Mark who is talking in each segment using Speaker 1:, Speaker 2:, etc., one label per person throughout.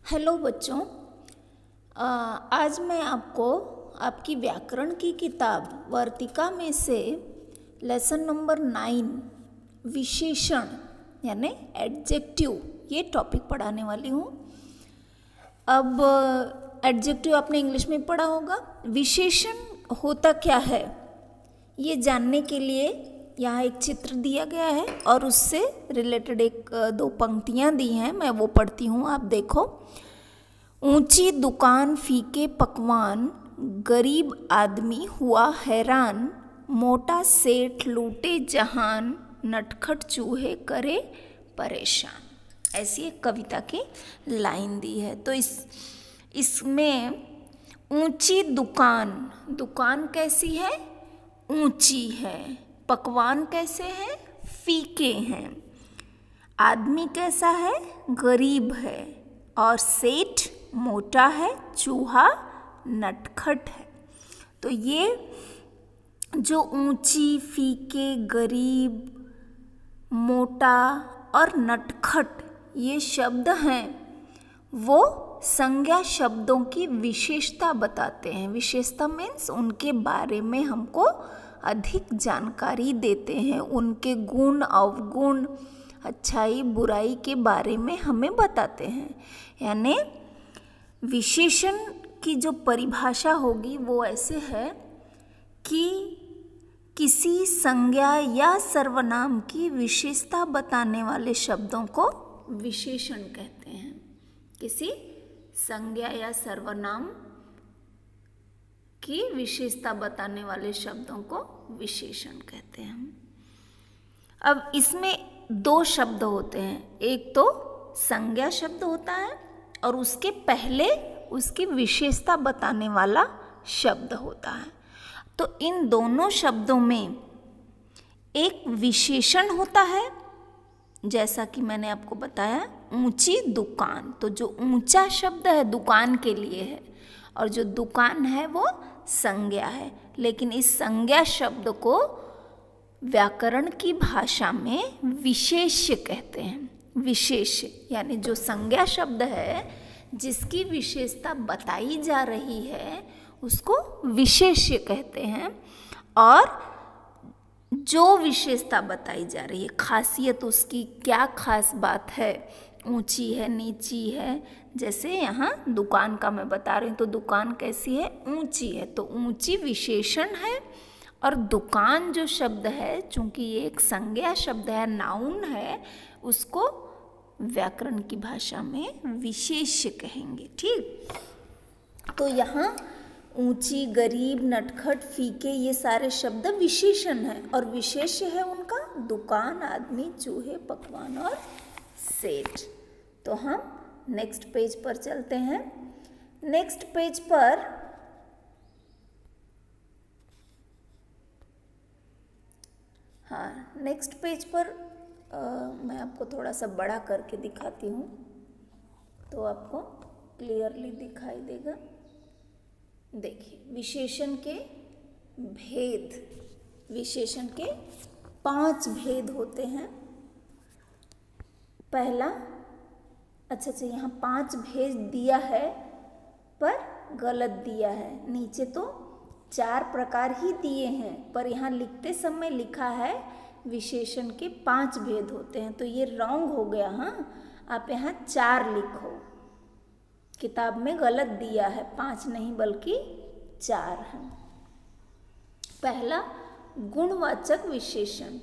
Speaker 1: Hello बच्चों। आज मैं आपको आपकी व्याकरण की किताब वर्तिका में से लेसन नंबर 9 विशेषण यानी एडजेक्टिव ये टॉपिक पढ़ाने वाली हूँ। अब एडजेक्टिव आपने इंग्लिश में पढ़ा होगा। विशेषण होता क्या है ये जानने के लिए यहाँ एक चित्र दिया गया है और उससे रिलेटेड एक दो पंक्तियाँ दी हैं, मैं वो पढ़ती हूँ, आप देखो। ऊंची दुकान फीके पकवान, गरीब आदमी हुआ हैरान, मोटा सेठ लूटे जहान, नटखट चूहे करे परेशान। ऐसी एक कविता की लाइन दी है। तो इसमें ऊंची दुकान कैसी है? ऊंची है। पकवान कैसे हैं? फीके हैं। आदमी कैसा है? गरीब है। और सेठ मोटा है, चूहा नटखट है। तो ये जो ऊंची, फीके, गरीब, मोटा और नटखट ये शब्द हैं वो संज्ञा शब्दों की विशेषता बताते हैं। विशेषता मीन्स उनके बारे में हमको अधिक जानकारी देते हैं, उनके गुण अवगुण, अच्छाई बुराई के बारे में हमें बताते हैं। यानी विशेषण की जो परिभाषा होगी वो ऐसे है कि किसी संज्ञा या सर्वनाम की विशेषता बताने वाले शब्दों को विशेषण कहते हैं। किसी संज्ञा या सर्वनाम की विशेषता बताने वाले शब्दों को विशेषण कहते हैं। अब इसमें दो शब्द होते हैं, एक तो संज्ञा शब्द होता है और उसके पहले उसकी विशेषता बताने वाला शब्द होता है। तो इन दोनों शब्दों में एक विशेषण होता है, जैसा कि मैंने आपको बताया ऊंची दुकान। तो जो ऊंचा शब्द है दुकान के लिए है और जो दुकान है वो संज्ञा है। लेकिन इस संज्ञा शब्द को व्याकरण की भाषा में विशेष्य कहते हैं। विशेष्य यानी जो संज्ञा शब्द है जिसकी विशेषता बताई जा रही है उसको विशेष्य कहते हैं। और जो विशेषता बताई जा रही है, खासियत उसकी क्या खास बात है, ऊंची है नीची है, जैसे यहाँ दुकान का मैं बता रही हूँ तो दुकान कैसी है? ऊंची है। तो ऊंची विशेषण है और दुकान जो शब्द है चूंकि ये एक संज्ञा शब्द है, नाउन है, उसको व्याकरण की भाषा में विशेष्य कहेंगे। ठीक, तो यहाँ ऊंची, गरीब, नटखट, फीके ये सारे शब्द विशेषण हैं और विशेष्य है उनका दुकान, आदमी, चूहे, पकवान और सेठ। तो हम नेक्स्ट पेज पर चलते हैं। नेक्स्ट पेज पर नेक्स्ट पेज पर मैं आपको थोड़ा सा बड़ा करके दिखाती हूँ तो आपको क्लियरली दिखाई देगा। देखिए, विशेषण के भेद, विशेषण के 5 भेद होते हैं। पहला, अच्छा यहाँ 5 भेद दिया है पर गलत दिया है। नीचे तो 4 प्रकार ही दिए हैं पर यहाँ लिखते समय लिखा है विशेषण के 5 भेद होते हैं, तो ये रॉन्ग हो गया। आप यहाँ 4 लिखो, किताब में गलत दिया है, 5 नहीं बल्कि 4 है। पहला गुणवाचक विशेषण,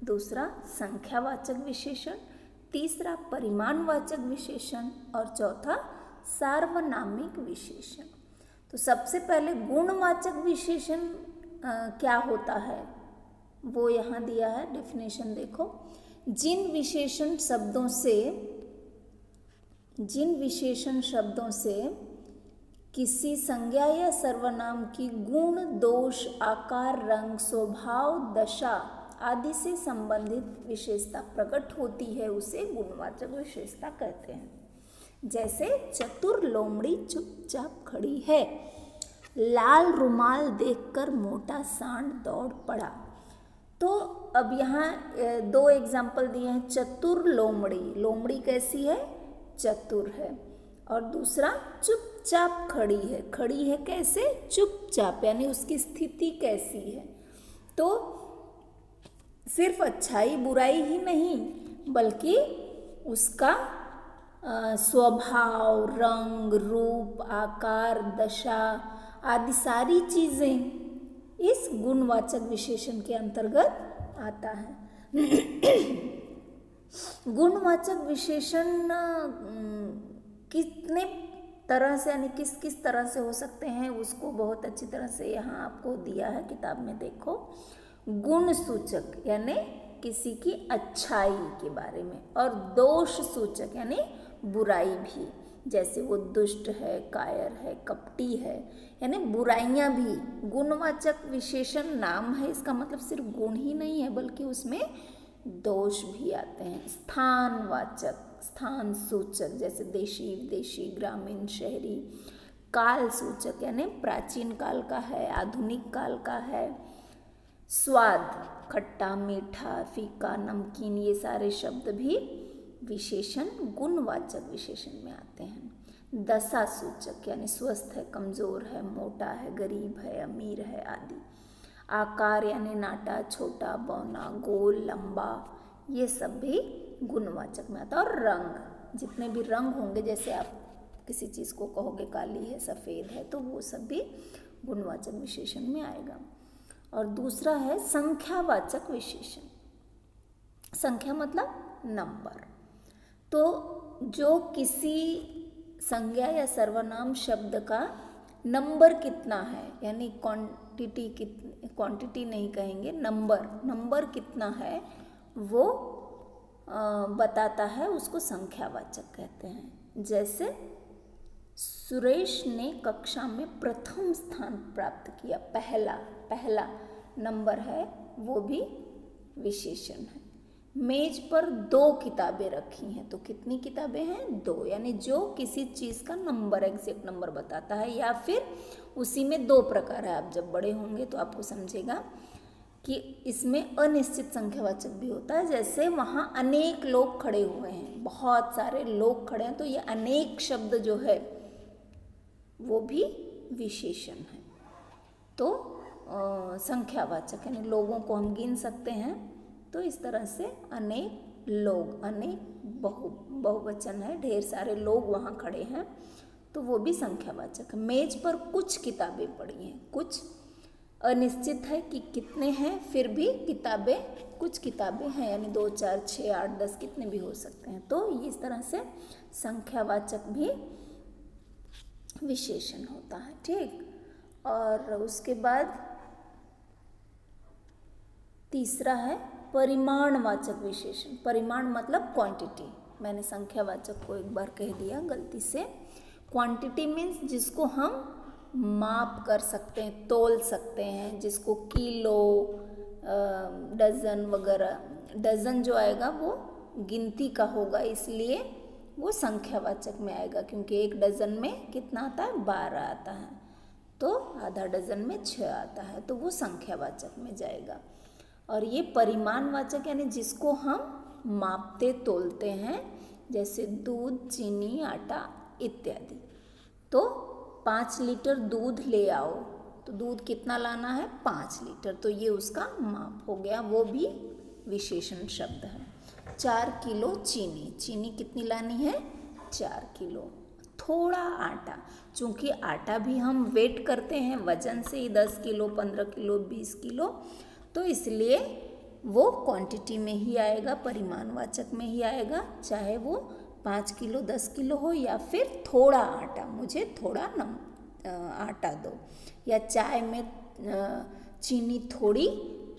Speaker 1: दूसरा संख्यावाचक विशेषण, तीसरा परिमाणवाचक विशेषण और चौथा सार्वनामिक विशेषण। तो सबसे पहले गुणवाचक विशेषण क्या होता है वो यहाँ दिया है, डेफिनेशन देखो। जिन विशेषण शब्दों से किसी संज्ञा या सर्वनाम की गुण, दोष, आकार, रंग, स्वभाव, दशा आदि से संबंधित विशेषता प्रकट होती है उसे गुणवाचक विशेषता कहते हैं। जैसे चतुर लोमड़ी चुपचाप खड़ी है, लाल रुमाल देखकर मोटा सांड दौड़ पड़ा। तो अब यहाँ 2 एग्जाम्पल दिए हैं। चतुर लोमड़ी, लोमड़ी कैसी है? चतुर है। और दूसरा चुपचाप खड़ी है। खड़ी है कैसे? चुपचाप, यानी उसकी स्थिति कैसी है। तो सिर्फ अच्छाई बुराई ही नहीं, बल्कि उसका स्वभाव, रंग, रूप, आकार, दशा आदि सारी चीज़ें इस गुणवाचक विशेषण के अंतर्गत आता है। गुणवाचक विशेषण कितने तरह से, यानी किस किस तरह से हो सकते हैं, उसको बहुत अच्छी तरह से यहाँ आपको दिया है किताब में। देखो, गुण सूचक यानी किसी की अच्छाई के बारे में, और दोष सूचक यानी बुराई भी, जैसे वो दुष्ट है, कायर है, कपटी है, यानी बुराइयां भी। गुणवाचक विशेषण नाम है, इसका मतलब सिर्फ गुण ही नहीं है, बल्कि उसमें दोष भी आते हैं। स्थानवाचक, स्थान सूचक, जैसे देशी, विदेशी, ग्रामीण, शहरी। काल सूचक यानी प्राचीन काल का है, आधुनिक काल का है। स्वाद, खट्टा, मीठा, फीका, नमकीन, ये सारे शब्द भी विशेषण गुणवाचक विशेषण में आते हैं। दशा सूचक यानी स्वस्थ है, कमजोर है, मोटा है, गरीब है, अमीर है आदि। आकार यानी नाटा, छोटा, बौना, गोल, लंबा, ये सब भी गुणवाचक में आता है। और रंग, जितने भी रंग होंगे, जैसे आप किसी चीज़ को कहोगे काली है, सफ़ेद है, तो वो सब भी गुणवाचक विशेषण में आएगा। और दूसरा है संख्यावाचक विशेषण। संख्या मतलब नंबर। तो जो किसी संज्ञा या सर्वनाम शब्द का नंबर कितना है, यानी क्वांटिटी नहीं कहेंगे, नंबर कितना है, वो बताता है, उसको संख्यावाचक कहते हैं। जैसे सुरेश ने कक्षा में प्रथम स्थान प्राप्त किया, पहला नंबर है, वो भी विशेषण है। मेज पर 2 किताबें रखी हैं, तो कितनी किताबें हैं? 2, यानी जो किसी चीज़ का नंबर, एग्जैक्ट नंबर बताता है। या फिर उसी में 2 प्रकार है, आप जब बड़े होंगे तो आपको समझेगा कि इसमें अनिश्चित संख्यावाचक भी होता है। जैसे वहाँ अनेक लोग खड़े हुए हैं, बहुत सारे लोग खड़े हैं, तो ये अनेक शब्द जो है वो भी विशेषण है। तो संख्यावाचक यानी लोगों को हम गिन सकते हैं, तो इस तरह से अनेक लोग, अनेक बहुवचन है, ढेर सारे लोग वहाँ खड़े हैं, तो वो भी संख्यावाचक है। मेज पर कुछ किताबें पड़ी हैं, कुछ अनिश्चित है कि कितने हैं, फिर भी कुछ किताबें हैं, यानी 2, 4, 6, 8, 10 कितने भी हो सकते हैं। तो इस तरह से संख्यावाचक भी विशेषण होता है। ठीक, और उसके बाद तीसरा है परिमाणवाचक विशेषण। परिमाण मतलब क्वांटिटी, मैंने संख्यावाचक को एक बार कह दिया गलती से। क्वांटिटी मीन्स जिसको हम माप कर सकते हैं, तोल सकते हैं, जिसको किलो, डजन वगैरह, डजन जो आएगा वो गिनती का होगा, इसलिए वो संख्यावाचक में आएगा, क्योंकि एक डजन में कितना आता है? 12 आता है, तो आधा डजन में 6 आता है, तो वो संख्यावाचक में जाएगा। और ये परिमाणवाचक यानी जिसको हम मापते तोलते हैं, जैसे दूध, चीनी, आटा इत्यादि। तो 5 लीटर दूध ले आओ, तो दूध कितना लाना है? 5 लीटर, तो ये उसका माप हो गया, वो भी विशेषण शब्द है। 4 किलो चीनी, चीनी कितनी लानी है? 4 किलो। थोड़ा आटा, चूँकि आटा भी हम वेट करते हैं, वजन से ही 10 किलो, 15 किलो, 20 किलो, तो इसलिए वो क्वांटिटी में ही आएगा, परिमाणवाचक में ही आएगा, चाहे वो 5 किलो, 10 किलो हो, या फिर थोड़ा आटा, मुझे थोड़ा आटा दो, या चाय में चीनी थोड़ी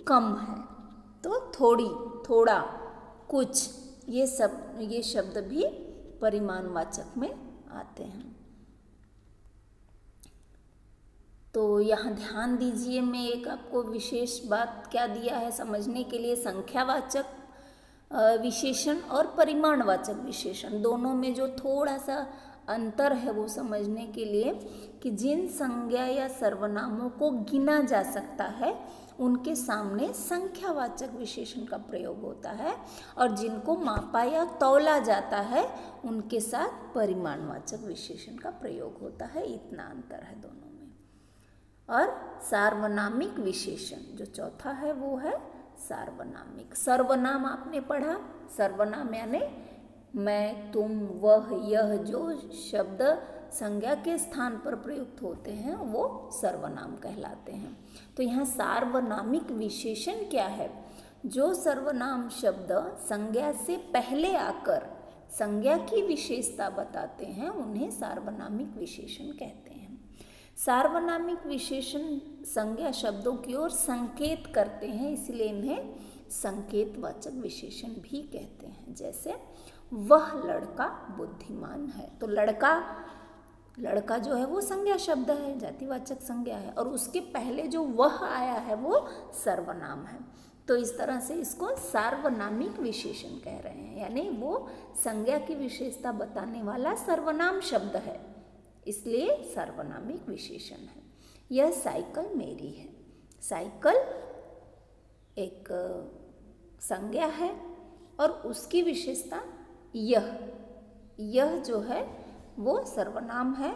Speaker 1: कम है, तो थोड़ी, थोड़ा, कुछ, ये शब्द भी परिमाणवाचक में आते हैं। तो यहाँ ध्यान दीजिए, मैं एक आपको विशेष बात क्या दिया है समझने के लिए, संख्यावाचक विशेषण और परिमाणवाचक विशेषण, दोनों में जो थोड़ा सा अंतर है वो समझने के लिए कि जिन संज्ञा या सर्वनामों को गिना जा सकता है उनके सामने संख्यावाचक विशेषण का प्रयोग होता है, और जिनको मापा या तौला जाता है उनके साथ परिमाणवाचक विशेषण का प्रयोग होता है। इतना अंतर है दोनों में। और सार्वनामिक विशेषण जो चौथा है वो है सार्वनामिक। सर्वनाम आपने पढ़ा, सर्वनाम यानी मैं, तुम, वह, यह जो शब्द संज्ञा के स्थान पर प्रयुक्त होते हैं वो सर्वनाम कहलाते हैं। तो यहाँ सार्वनामिक विशेषण क्या है? जो सर्वनाम शब्द संज्ञा से पहले आकर संज्ञा की विशेषता बताते हैं उन्हें सार्वनामिक विशेषण कहते हैं। सार्वनामिक विशेषण संज्ञा शब्दों की ओर संकेत करते हैं, इसलिए इन्हें संकेतवाचक विशेषण भी कहते हैं। जैसे वह लड़का बुद्धिमान है, तो लड़का जो है वो संज्ञा शब्द है, जातिवाचक संज्ञा है, और उसके पहले जो वह आया है वो सर्वनाम है। तो इस तरह से इसको सार्वनामिक विशेषण कह रहे हैं, यानी वो संज्ञा की विशेषता बताने वाला सर्वनाम शब्द है, इसलिए सार्वनामिक विशेषण है। यह साइकिल मेरी है। साइकिल एक संज्ञा है और उसकी विशेषता यह जो है वो सर्वनाम है,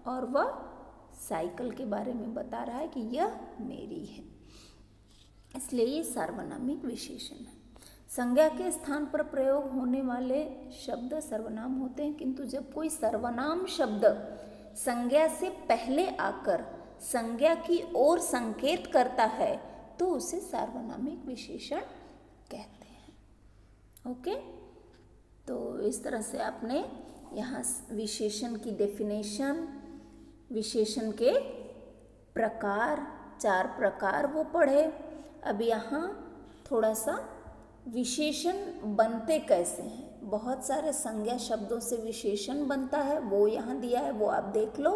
Speaker 1: और वह साइकिल के बारे में बता रहा है कि यह मेरी है, इसलिए ये सार्वनामिक विशेषण है। संज्ञा के स्थान पर प्रयोग होने वाले शब्द सर्वनाम होते हैं, किंतु जब कोई सर्वनाम शब्द संज्ञा से पहले आकर संज्ञा की ओर संकेत करता है तो उसे सार्वनामिक विशेषण कहते हैं। ओके, तो इस तरह से आपने यहाँ विशेषण की डेफिनेशन, विशेषण के प्रकार, 4 प्रकार वो पढ़े। अब यहाँ थोड़ा सा विशेषण बनते कैसे हैं। बहुत सारे संज्ञा शब्दों से विशेषण बनता है, वो यहाँ दिया है, वो आप देख लो,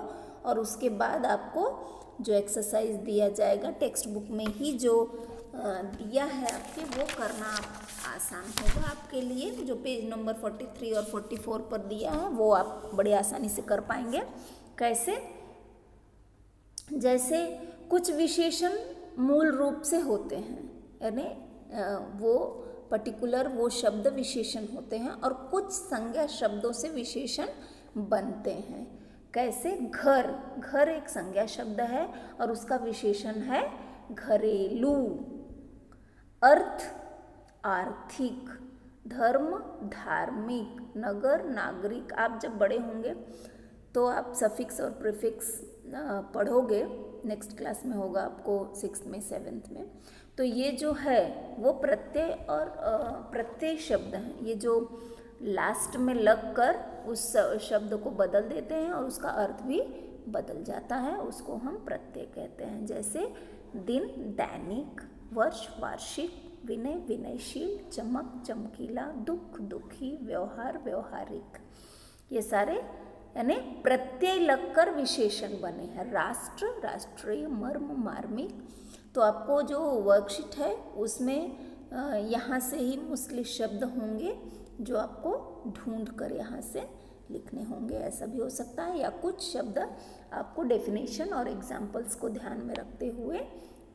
Speaker 1: और उसके बाद आपको जो एक्सरसाइज दिया जाएगा टेक्स्ट बुक में ही जो दिया है आपके, वो करना आसान होगा आपके लिए। जो पेज नंबर 43 और 44 पर दिया है वो आप बड़े आसानी से कर पाएंगे। कैसे? जैसे कुछ विशेषण मूल रूप से होते हैं, यानी वो पर्टिकुलर वो शब्द विशेषण होते हैं, और कुछ संज्ञा शब्दों से विशेषण बनते हैं। कैसे? घर एक संज्ञा शब्द है और उसका विशेषण है घरेलू। अर्थ आर्थिक, धर्म धार्मिक, नगर नागरिक। आप जब बड़े होंगे तो आप सफिक्स और प्रीफिक्स पढ़ोगे, नेक्स्ट क्लास में होगा आपको 6th में 7th में। तो ये जो है वो प्रत्यय और प्रत्यय शब्द हैं, ये जो लास्ट में लगकर उस शब्द को बदल देते हैं और उसका अर्थ भी बदल जाता है, उसको हम प्रत्यय कहते हैं। जैसे दिन दैनिक, वर्ष वार्षिक, विनय विनयशील, चमक चमकीला, दुख दुखी, व्यवहार व्यवहारिक, ये सारे यानी प्रत्यय लगकर विशेषण बने हैं। राष्ट्र राष्ट्रीय, मर्म मार्मिक। तो आपको जो वर्कशीट है उसमें यहाँ से ही मुस्लिम शब्द होंगे जो आपको ढूंढ कर यहाँ से लिखने होंगे, ऐसा भी हो सकता है, या कुछ शब्द आपको डेफिनेशन और एग्जाम्पल्स को ध्यान में रखते हुए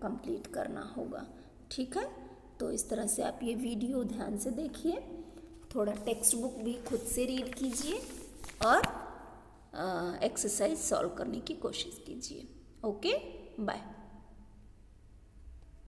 Speaker 1: कंप्लीट करना होगा। ठीक है, तो इस तरह से आप ये वीडियो ध्यान से देखिए, थोड़ा टेक्स्ट बुक भी खुद से रीड कीजिए और एक्सरसाइज सॉल्व करने की कोशिश कीजिए। Okay, bye.